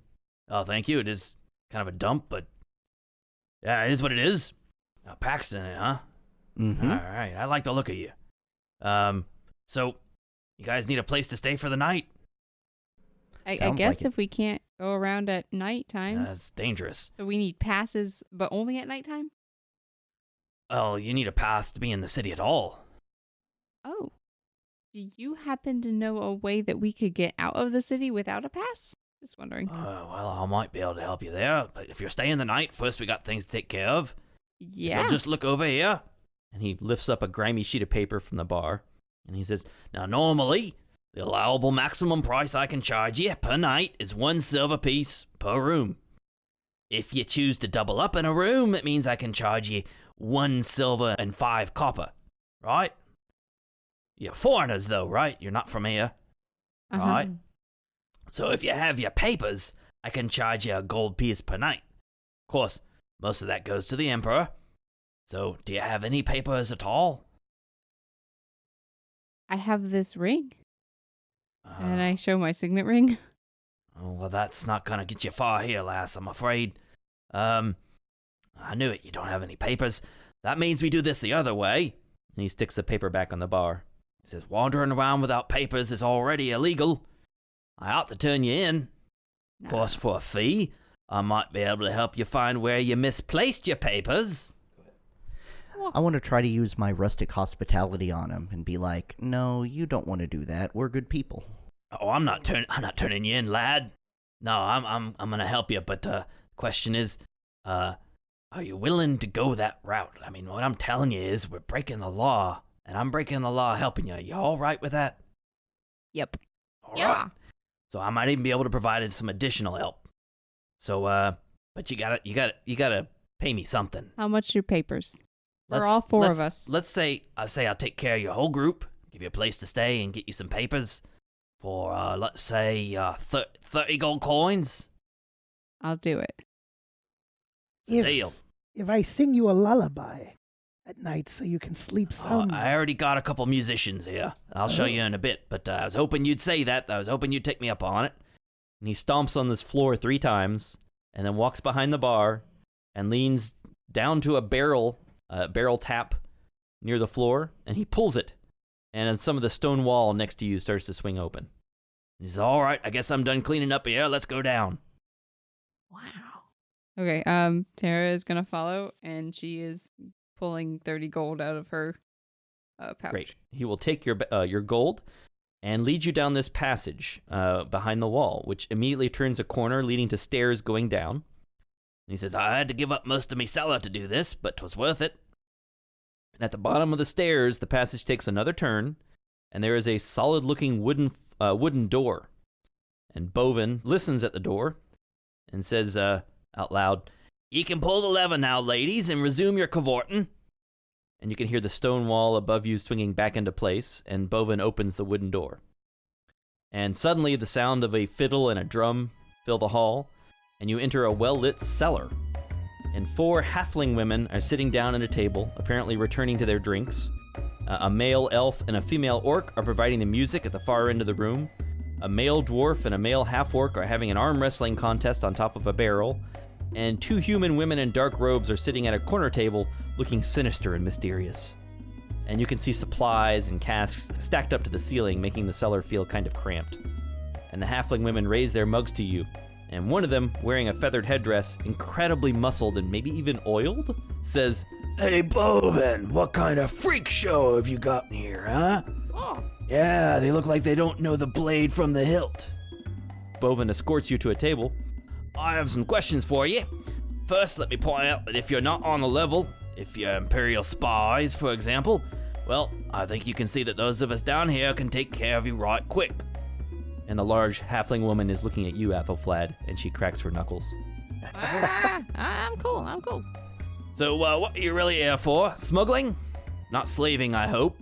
Oh, thank you. It is kind of a dump, but yeah, it is what it is. Paxton, huh? Mm-hmm. All right. I like the look of you. So you guys need a place to stay for the night? I Sounds guess like it. if we can't go around at nighttime, That's dangerous. so we need passes, but only at nighttime? Oh, you need a pass to be in the city at all. Oh. Do you happen to know a way that we could get out of the city without a pass? Just wondering. Well, I might be able to help you there, but if you're staying the night, first we got things to take care of. If Yeah. you'll just look over here. And he lifts up a grimy sheet of paper from the bar. And he says, "Now, normally, the allowable maximum price I can charge you per night is 1 silver piece per room. If you choose to double up in a room, it means I can charge you 1 silver and 5 copper, right? You're foreigners, though, right? You're not from here, Uh-huh. right? So if you have your papers, I can charge you a gold piece per night. Of course, most of that goes to the Emperor. So, do you have any papers at all?" I have this ring, and Uh, I show my signet ring. Oh, well, that's not gonna get you far here, lass, I'm afraid. I knew it, you don't have any papers. That means we do this the other way. And he sticks the paper back on the bar. He says, wandering around without papers is already illegal. I ought to turn you in. Of course, for a fee, I might be able to help you find where you misplaced your papers. I want to try to use my rustic hospitality on him and be like, "No, you don't want to do that. We're good people." Oh, I'm not turning you in, lad. No, I'm gonna help you, but the question is, are you willing to go that route? I mean, what I'm telling you is we're breaking the law, and I'm breaking the law helping you. You all right with that? Yep. All Yeah. right. So I might even be able to provide some additional help. So, but you gotta pay me something. How much are papers? For Let's- all four let's- of us. Let's say I'll take care of your whole group, give you a place to stay, and get you some papers for let's say 30 gold coins. I'll do it. It's a If- deal. If I sing you a lullaby at night so you can sleep soundly. I already got a couple musicians here. I'll show you in a bit, but I was hoping you'd say that. I was hoping you'd take me up on it. And he stomps on this floor 3 times, and then walks behind the bar and leans down to a barrel tap near the floor, and he pulls it. And then some of the stone wall next to you starts to swing open. He says, all right, I guess I'm done cleaning up here. Let's go down. Wow. Okay, Tara is gonna follow, and she is pulling 30 gold out of her pouch. Great. He will take your gold and lead you down this passage behind the wall, which immediately turns a corner leading to stairs going down. And he says, I had to give up most of me cellar to do this, but 'twas worth it. And at the bottom of the stairs, the passage takes another turn, and there is a solid-looking wooden door. And Bovin listens at the door and says out loud, You can pull the lever now, ladies, and resume your cavorting. and you can hear the stone wall above you swinging back into place, and Bovin opens the wooden door. And suddenly the sound of a fiddle and a drum fill the hall, and you enter a well-lit cellar. And 4 halfling women are sitting down at a table, apparently returning to their drinks. A male elf and a female orc are providing the music at the far end of the room. A male dwarf and a male half-orc are having an arm wrestling contest on top of a barrel. And 2 human women in dark robes are sitting at a corner table, looking sinister and mysterious. And you can see supplies and casks stacked up to the ceiling, making the cellar feel kind of cramped. and the halfling women raise their mugs to you. And one of them, wearing a feathered headdress, incredibly muscled and maybe even oiled, says, Hey, Boven, what kind of freak show have you got in here, huh? Oh, Yeah, they look like they don't know the blade from the hilt. Boven escorts you to a table. I have some questions for you. First, let me point out that if you're not on the level, if you're Imperial spies, for example, well, I think you can see that those of us down here can take care of you right quick. And the large halfling woman is looking at you, Athelflaed, and she cracks her knuckles. I'm cool. I'm cool. So, what are you really here for? Smuggling? Not slaving, I hope.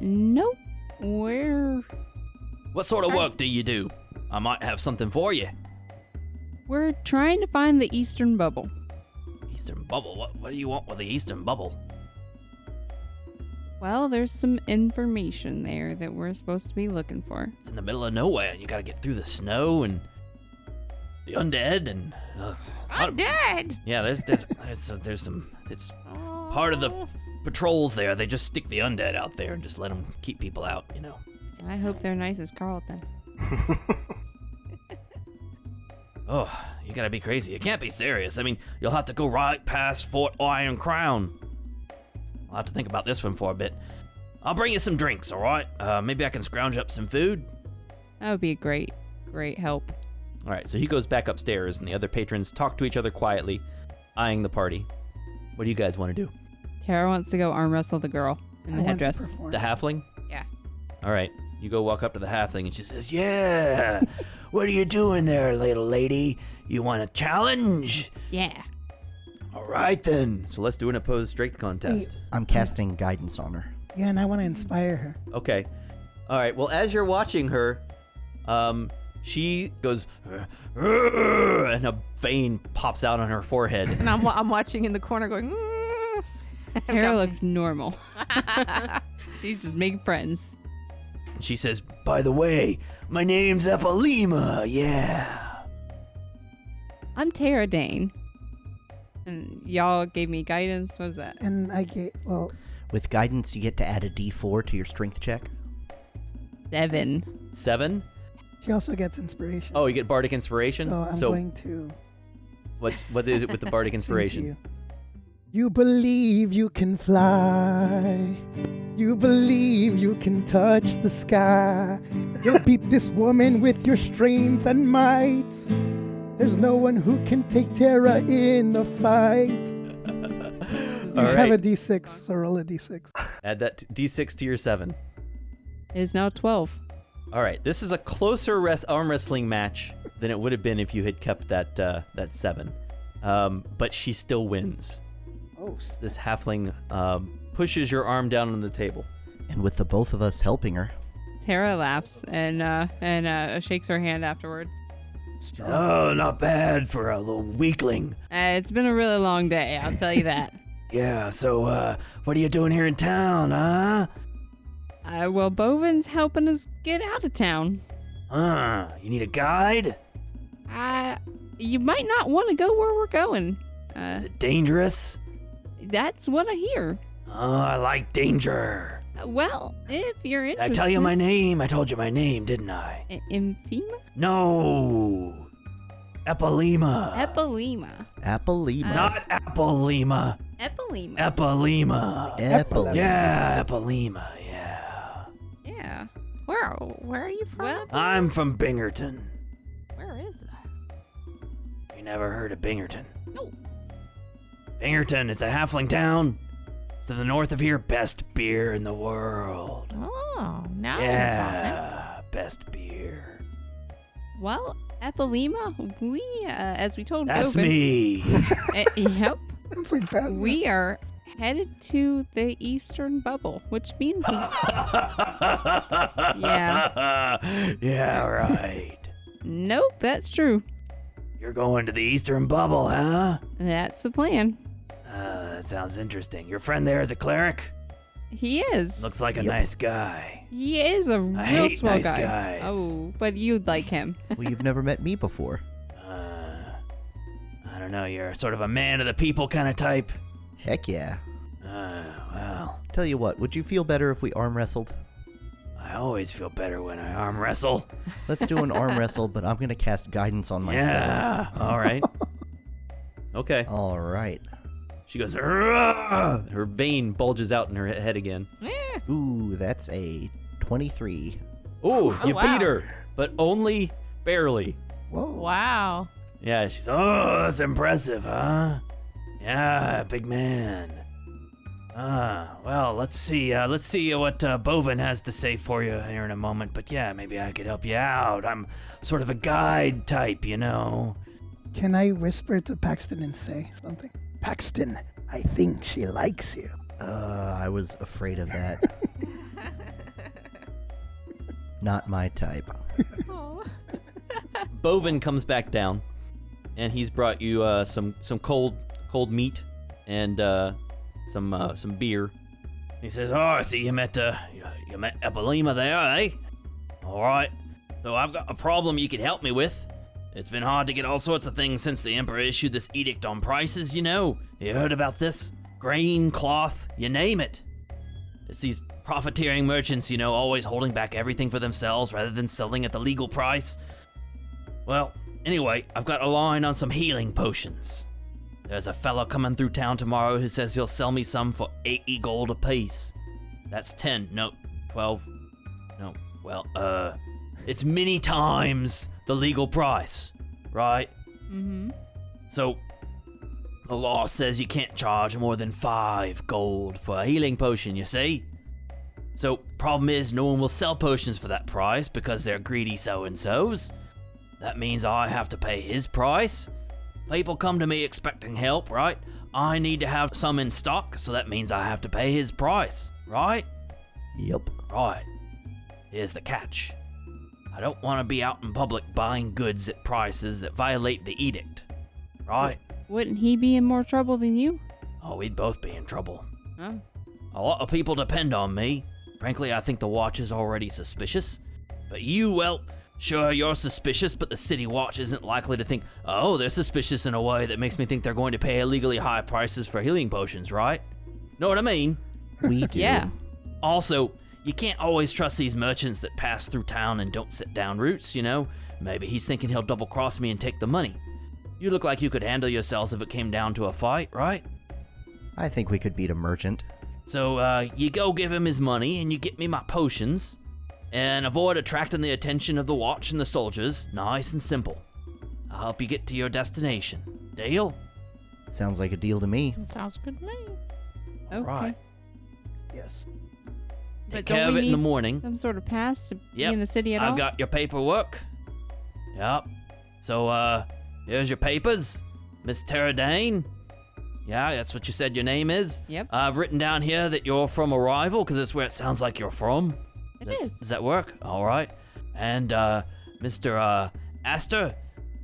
Nope. We're What sort of work do you do? I might have something for you. trying to find the Eastern Bubble. Eastern Bubble? What do you want with the Eastern Bubble? Well, there's some information there that we're supposed to be looking for. It's in the middle of nowhere, and you gotta get through the snow and the undead and... I'm dead. Yeah, there's some... It's part of the patrols there. They just stick the undead out there and just let them keep people out, you know. I hope they're nice as Carlton. Oh, you gotta be crazy. You can't be serious. I mean, you'll have to go right past Fort Iron Crown. I'll have to think about this one for a bit. I'll bring you some drinks, all right? Maybe I can scrounge up some food. That would be a great help. All right, so he goes back upstairs, and the other patrons talk to each other quietly, eyeing the party. What do you guys want to do? Tara wants to go arm wrestle the girl in the I want to headdress. perform. The halfling? Yeah. All right, you go walk up to the halfling, and she says, Yeah. What are you doing there, little lady? You want a challenge? Yeah. All right, then. so let's do an opposed strength contest. I'm casting guidance on her. Yeah, and I want to inspire her. Okay. All right, well, as you're watching her, she goes, and a vein pops out on her forehead. And I'm watching in the corner going, Tara looks normal. She's just making friends. She says, by the way, my name's Epilema, yeah. I'm Tara Dane. And y'all gave me guidance. What is that? And I get, well, With guidance, you get to add a d4 to your strength check. 7. 7? she also gets inspiration. Oh, you get bardic inspiration? So I'm going to what is it with the bardic sing to inspiration? you. You believe you can fly. You believe you can touch the sky. You'll beat this woman with your strength and might. There's no one who can take Tara in a fight. You All have a right. d6, so roll a d6. Add that d6 to your 7. It is now 12. All right, this is a closer arm wrestling match than it would have been if you had kept that 7. But she still wins. Oh, This halfling pushes your arm down on the table. And with the both of us helping her, Tara laughs and shakes her hand afterwards. Oh, not bad for a little weakling. It's been a really long day, I'll tell you that. Yeah, so, what are you doing here in town, huh? Well, Boven's helping us get out of town. You need a guide? You might not want to go where we're going. Is it dangerous? That's what I hear. Oh, I like danger. Well, if you're Did interested... I tell you my name? I told you my name, didn't I? Infima? No. Epilema. Epilema. Apolema. Not Applema. Epilema. Epilema. Epilema. Yeah, Epilema, yeah. Yeah. Where are you from? Well, I'm from Bingerton. Where is that? You never heard of Bingerton? No. Bingerton, it's a halfling town. It's to the north of here, best beer in the world. Oh, now you're talking. Yeah, best beer. well, Epilema, we, as we told That's Boven... me. Yep. it's like that. We are headed to the Eastern Bubble, which means... Yeah, right. Nope, that's true. You're going to the Eastern Bubble, huh? That's the plan. That sounds interesting. Your friend there is a cleric? He is. Looks like a Yep. nice guy. He is a I real hate swell nice guy. guys. Oh, but you'd like him. Well, you've never met me before. I don't know, you're sort of a man of the people kind of type. Heck yeah. Well, Tell you what, would you feel better if we arm wrestled? I always feel better when I arm wrestle. Let's do an arm wrestle, but I'm going to cast guidance on myself. Yeah. All right. Okay. All right. She goes, "Arrgh!" Her vein bulges out in her head again. Yeah. Ooh, that's a 23. Ooh, Oh, you wow. beat her, but only barely. Whoa. Wow. Yeah, she's, Oh, that's impressive, huh? Yeah, big man. Well, let's see what Bovin has to say for you here in a moment. But yeah, maybe I could help you out. I'm sort of a guide type, you know. Can I whisper to Paxton and say something? Paxton, I think she likes you. I was afraid of that. Not my type. Oh. Bovin comes back down, and he's brought you some cold meat and some beer. He says, "Oh, I see you met Epilema there, eh? All right. So I've got a problem you can help me with. It's been hard to get all sorts of things since the Emperor issued this edict on prices, you know. You heard about this? Grain, cloth, you name it. It's these profiteering merchants, you know, always holding back everything for themselves rather than selling at the legal price. Well, anyway, I've got a line on some healing potions. There's a fella coming through town tomorrow who says he'll sell me some for 80 gold apiece. That's 12, it's many times the legal price, right? Mm-hmm. So, the law says you can't charge more than 5 gold for a healing potion, you see? So, problem is no one will sell potions for that price because they're greedy so-and-sos. That means I have to pay his price. People come to me expecting help, right? I need to have some in stock, so that means I have to pay his price, right? Yep. Right. Here's the catch. I don't want to be out in public buying goods at prices that violate the edict, right? Wouldn't he be in more trouble than you? Oh, we'd both be in trouble. Oh. A lot of people depend on me. Frankly, I think the watch is already suspicious. But you, well, sure, you're suspicious, but the city watch isn't likely to think, oh, they're suspicious in a way that makes me think they're going to pay illegally high prices for healing potions, right? Know what I mean? We do. Yeah. Also, you can't always trust these merchants that pass through town and don't set down roots, you know? Maybe he's thinking he'll double-cross me and take the money. You look like you could handle yourselves if it came down to a fight, right? I think we could beat a merchant. So, you go give him his money and you get me my potions, and avoid attracting the attention of the watch and the soldiers. Nice and simple. I'll help you get to your destination. Deal? Sounds like a deal to me. That sounds good to me. Okay. Right. Yes. Take But care don't of we it in the need morning. Some sort of pass to be Yep, in the city at all? I've got your paperwork. Yep. So, here's your papers, Miss Terradane. Yeah, that's what you said your name is. Yep. I've written down here that you're from Arrival, because that's where it sounds like you're from. It is. Does that work? All right. And, Mr. Astor,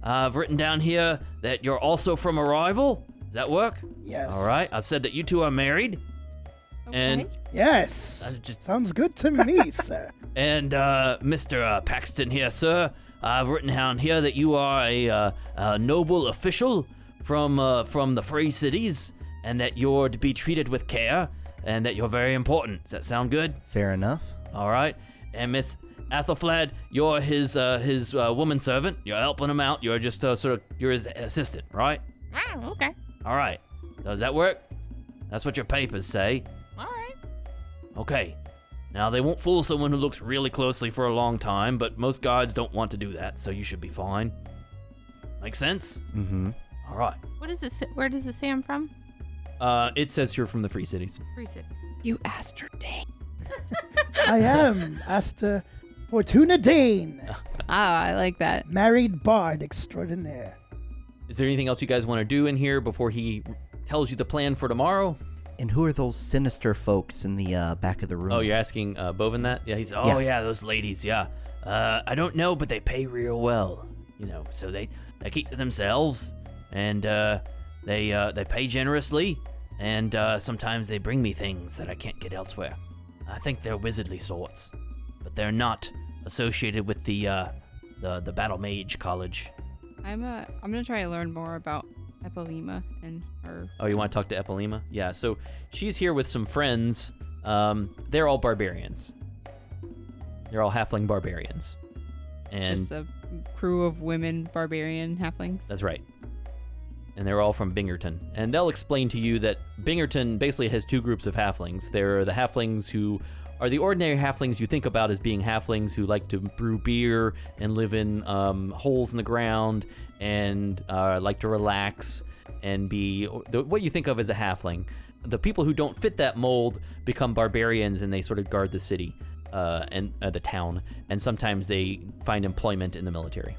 I've written down here that you're also from Arrival. Does that work? Yes. All right. I've said that you two are married. And Okay. Yes. just Sounds good to me, sir. And, Mr. Paxton here, sir, I've written down here that you are a noble official from the Free Cities, and that you're to be treated with care, and that you're very important. Does that sound good? Fair enough. All right. And Miss Athelflaed, you're his woman servant. You're helping him out. You're just you're his assistant, right? Oh, okay. All right. So does that work? That's what your papers say. All right. Okay. Now, they won't fool someone who looks really closely for a long time, but most guards don't want to do that, so you should be fine. Make sense? Mm-hmm. All right. What is this? Where does it say I'm from? It says you're from the Free Cities. Free Cities. You asked her, dang. I am Asta Fortuna Dane, Ah, I like that. married bard extraordinaire. Is there anything else you guys want to do in here before he tells you the plan for tomorrow? And who are those sinister folks in the back of the room? Oh, you're asking Bovin that? Yeah, he's. Oh, yeah, those ladies, yeah. I don't know, but they pay real well. You know, so they keep to themselves, and they pay generously, and sometimes they bring me things that I can't get elsewhere. I think they're wizardly sorts, but they're not associated with the Battle Mage College. I'm gonna try to learn more about Epilema and her. Oh, you want to talk to Epilema? Yeah, so she's here with some friends. They're all barbarians. They're all halfling barbarians. It's And just a crew of women barbarian halflings. that's right. And they're all from Bingerton. And they'll explain to you that Bingerton basically has two groups of halflings. There are the halflings who are the ordinary halflings you think about as being halflings who like to brew beer and live in holes in the ground and like to relax and be what you think of as a halfling. The people who don't fit that mold become barbarians and they sort of guard the city and the town. And sometimes they find employment in the military.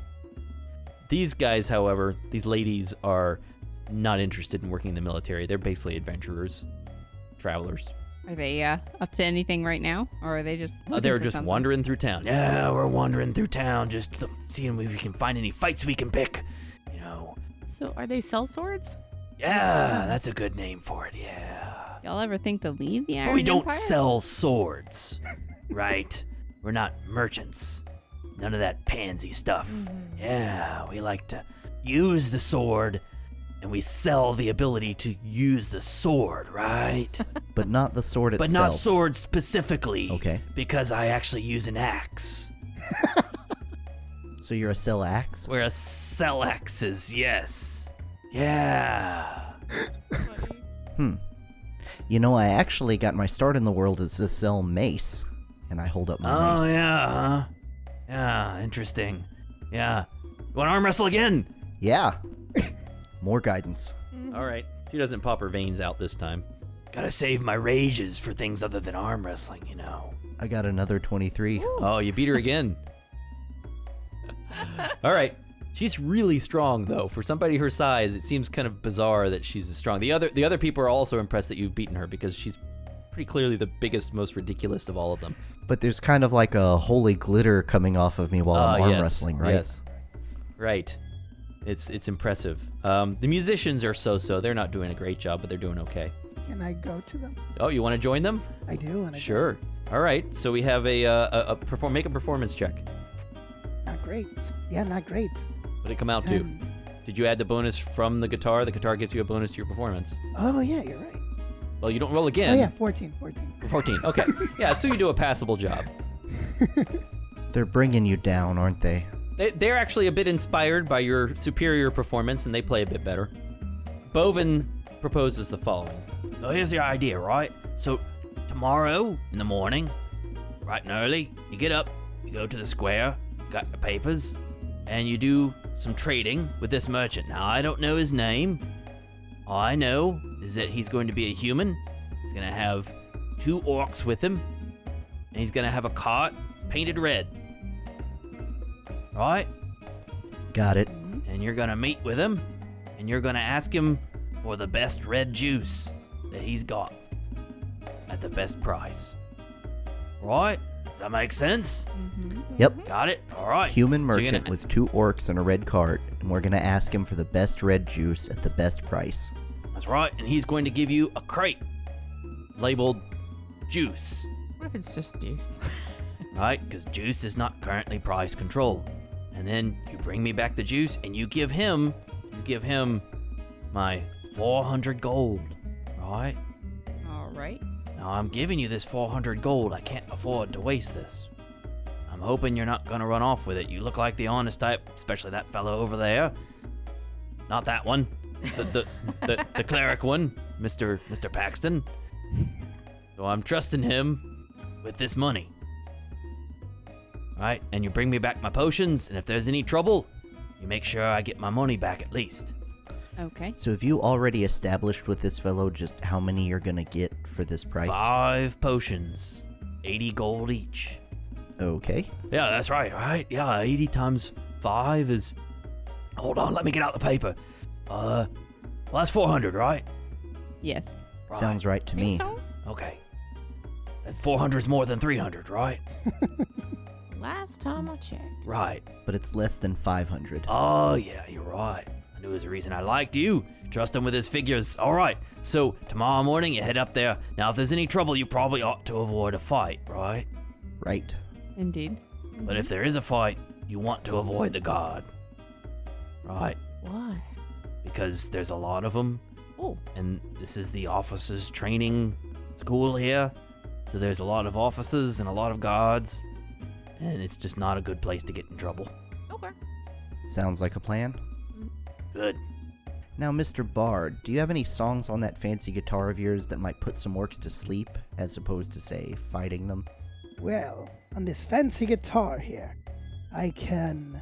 These guys, however, these ladies are not interested in working in the military. They're basically adventurers, travelers. Are they up to anything right now, or are they just? They're looking for just something? wandering through town. Yeah, we're wandering through town just seeing if we can find any fights we can pick. You know. So are they sellswords? Yeah, that's a good name for it. Yeah. Y'all ever think to leave the Iron But we don't Empire? sell swords, right? We're not merchants. None of that pansy stuff. Yeah, we like to use the sword, and we sell the ability to use the sword, right? But not the sword itself. But not swords specifically. Okay. Because I actually use an axe. So you're a sell axe? We're a sell axes, yes. Yeah. You know, I actually got my start in the world as a sell mace. And I hold up my Oh, mace. yeah, huh? Yeah, interesting. Yeah. You want to arm wrestle again? Yeah. More guidance. All right. She doesn't pop her veins out this time. Gotta save my rages for things other than arm wrestling, you know. I got another 23. Oh, you beat her again. All right. She's really strong, though. For somebody her size, it seems kind of bizarre that she's as strong. The other people are also impressed that you've beaten her because she's pretty clearly the biggest, most ridiculous of all of them. But there's kind of like a holy glitter coming off of me while I'm arm yes, wrestling, right? Yes. Right. It's impressive. The musicians are so-so. They're not doing a great job, but they're doing okay. Can I go to them? Oh, you want to join them? I do. And Sure. All right. So we have make a performance check. Not great. Yeah, not great. What'd it come out to? 10. Did you add the bonus from the guitar? The guitar gives you a bonus to your performance. Oh, yeah, you're right. Well, you don't roll again. Oh, yeah, 14. 14. Okay. Yeah, so you do a passable job. They're bringing you down, aren't they? They're actually a bit inspired by your superior performance, and they play a bit better. Bovin proposes the following. So here's the idea, right? So tomorrow in the morning, bright and early, you get up, you go to the square, got your papers, and you do some trading with this merchant. Now, I don't know his name. All I know is that he's going to be a human. He's going to have 2 orcs with him, and he's going to have a cart painted red. Right? Got it. And you're going to meet with him, and you're going to ask him for the best red juice that he's got at the best price. Right? Does that make sense? Yep. Got it? All right. Human So you're merchant gonna- with 2 orcs and a red cart, and we're gonna ask him for the best red juice at the best price. That's right. And he's going to give you a crate labeled juice. What if it's just juice? Right? Because juice is not currently price controlled. And then you bring me back the juice, and you give him my 400 gold. Right? All right. Now, I'm giving you this 400 gold. I can't afford to waste this. I'm hoping you're not going to run off with it. You look like the honest type, especially that fellow over there. Not that one. The cleric one, Mr. Paxton. So I'm trusting him with this money. Right? And you bring me back my potions, and if there's any trouble, you make sure I get my money back at least. Okay. So have you already established with this fellow just how many you're gonna get for this price? 5 potions. 80 gold each. Okay. Yeah, that's right, right? Yeah, 80 times 5 is... Hold on, let me get out the paper. Well, that's 400, right? Yes. Right. Sounds right to me. Think so? Okay. And 400 is more than 300, right? Last time I checked. Right. But it's less than 500. Oh, yeah, you're right. I knew there's a reason I liked you. Trust him with his figures. All right, so tomorrow morning you head up there. Now, if there's any trouble, you probably ought to avoid a fight, right? Right. Indeed. But if there is a fight, you want to avoid the guard. Right? Why? Because there's a lot of them. Oh, And this is the officers' training school here. So there's a lot of officers and a lot of guards. and it's just not a good place to get in trouble. Okay. Sounds like a plan. Good. Now, Mr. Bard, do you have any songs on that fancy guitar of yours that might put some orcs to sleep, as opposed to, say, fighting them? Well, on this fancy guitar here, I can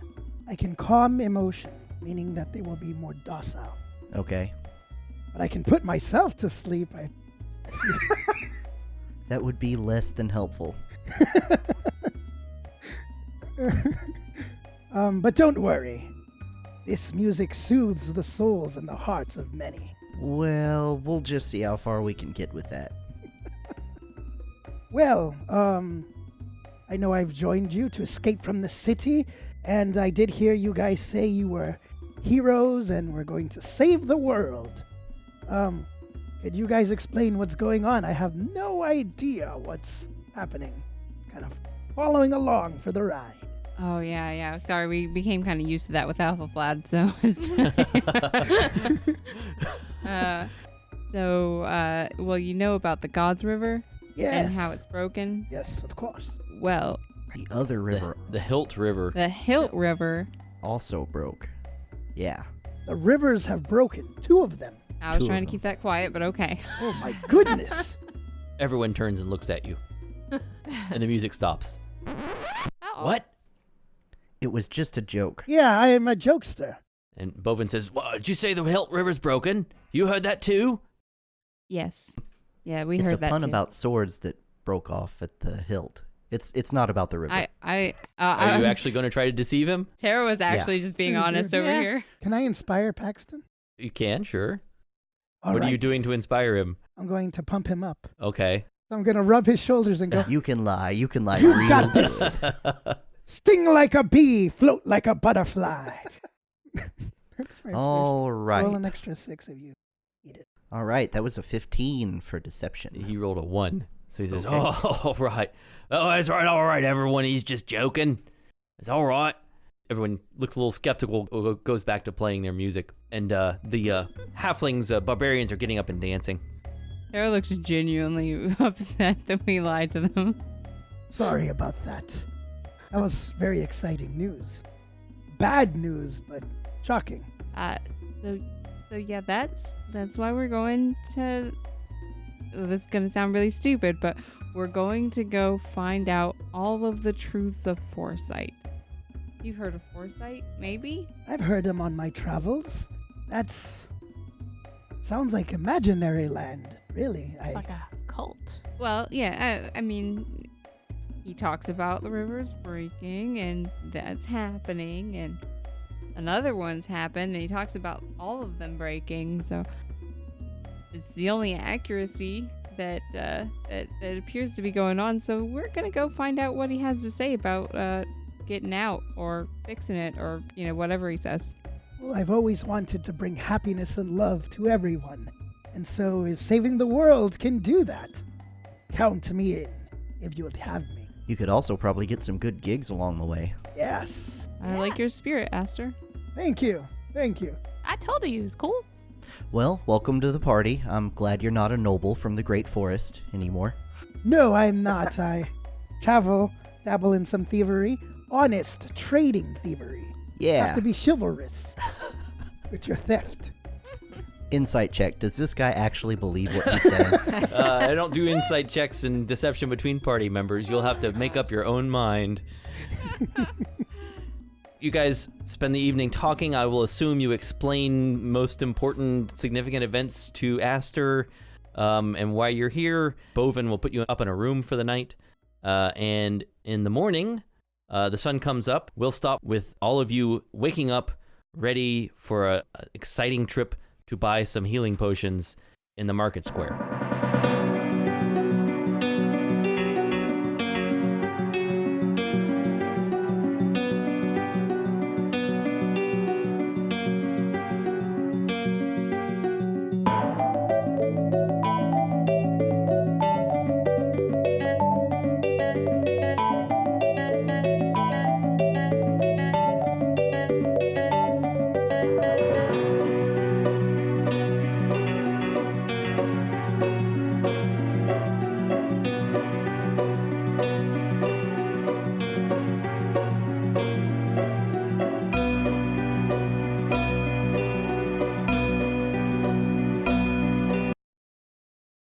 calm emotion, meaning that they will be more docile. Okay. But I can put myself to sleep. That would be less than helpful. But don't worry. This music soothes the souls and the hearts of many. Well, we'll just see how far we can get with that. Well, I know I've joined you to escape from the city, and I did hear you guys say you were heroes and were going to save the world. Could you guys explain what's going on? I have no idea what's happening. Kind of following along for the ride. Oh, yeah. Sorry, we became kind of used to that with Alpha Flad, so it's well, you know about the Gods River? Yes. And how it's broken? Yes, of course. Well, The other river The Hilt River. the Hilt River, also broke. Yeah. The rivers have broken. 2 of them. I was Two trying of to keep that quiet, but okay. Oh my goodness. Everyone turns and looks at you. And the music stops. Oh. What? It was just a joke. Yeah, I am a jokester. And Bovin says, What, did you say the Hilt River's broken? You heard that too? Yes. Yeah, we It's heard a that pun too. about swords that broke off at the hilt. It's not about the river. are you actually going to try to deceive him? Tara was actually just being honest over Yeah. here. Can I inspire Paxton? You can, sure. All What are you right. doing to inspire him? I'm going to pump him up. Okay. I'm going to rub his shoulders and go, You can lie. You can lie. You real got good. this. Sting like a bee, float like a butterfly. That's my All Roll right. an extra 6 if you eat it. All right. That was a 15 for deception. He rolled a 1. So he says, Okay. Oh, all right. Oh, that's right. All right, everyone. He's just joking. It's all right. Everyone looks a little skeptical, goes back to playing their music. And the halflings, barbarians, are getting up and dancing. Tara looks genuinely upset that we lied to them. Sorry about that. That was very exciting news. Bad news, but shocking. So yeah, that's why we're going to. This is gonna sound really stupid, but we're going to go find out all of the truths of foresight. You've heard of foresight, maybe? I've heard him on my travels. That's... sounds like imaginary land, really. It's like a cult. Well, yeah. I mean, he talks about the rivers breaking, and that's happening, and another one's happened, and he talks about all of them breaking. So it's the only accuracy that appears to be going on. So we're gonna go find out what he has to say about getting out or fixing it, or whatever he says. Well, I've always wanted to bring happiness and love to everyone. And so if saving the world can do that, count me in, if you would have me. You could also probably get some good gigs along the way. Yes. I like your spirit, Aster. Thank you. Thank you. I told you he was cool. Well, welcome to the party. I'm glad you're not a noble from the Great Forest anymore. No, I'm not. I travel, dabble in some thievery. Honest trading thievery. Yeah. Have to be chivalrous with your theft. Insight check. Does this guy actually believe what he's saying? I don't do insight checks and deception between party members. You'll have to make up your own mind. You guys spend the evening talking. I will assume you explain most important, significant events to Aster and why you're here. Bovin will put you up in a room for the night. And in the morning, the sun comes up. We'll stop with all of you waking up, ready for an exciting trip to buy some healing potions in the market square.